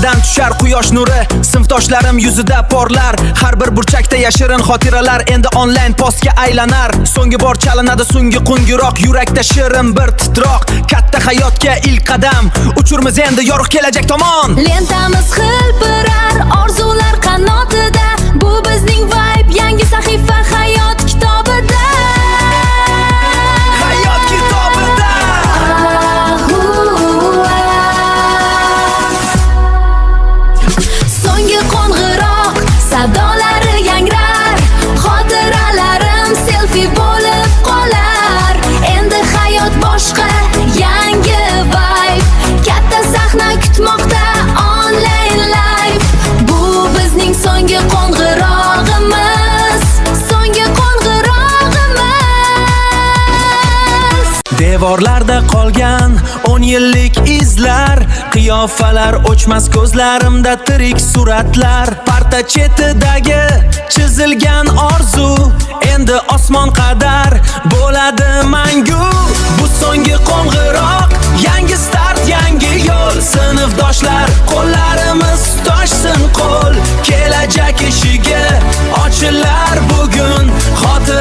Onadan tushar quyosh nuri, sinfdoshlarim yuzida porlar. Har bir burchakda yashirin xotiralar endi online postga aylanar. So'nggi bor chalinadi so'nggi qo'ngiroq, yurakda shirin bir titroq. Katta hayotga ilk qadam, uchurmiz endi yorug' kelajak tomon. Lentamiz hilpirar, orzular qanotida. Bu bizning vibe, yangi sahifa hayot kitobida. Hayot kitobida. So'nggi qo'ng'iroq, sadolari yangrar. Xotiralarim selfie bo'lib qolar. Endi hayot boshqa, yangi vibe. Katta sahna kutmoqda, online live. Bu bizning so'nggi qo'ng'irog'imiz, so'nggi qo'ng'irog'imiz. Devorlarda qolgan 10 yillik izlar, qiyofalar o'chmas ko'zlarimda tirik suratlar. Parta chetidagi chizilgan orzu endi osmon qadar bo'ladi mangu. Bu so'nggi qo'ng'iroq, yangi start, yangi yo'l. Sinfdoshlar, qo'llarimiz toshsin qo'l. Kelajak eshigi ochilar bugun. Xotir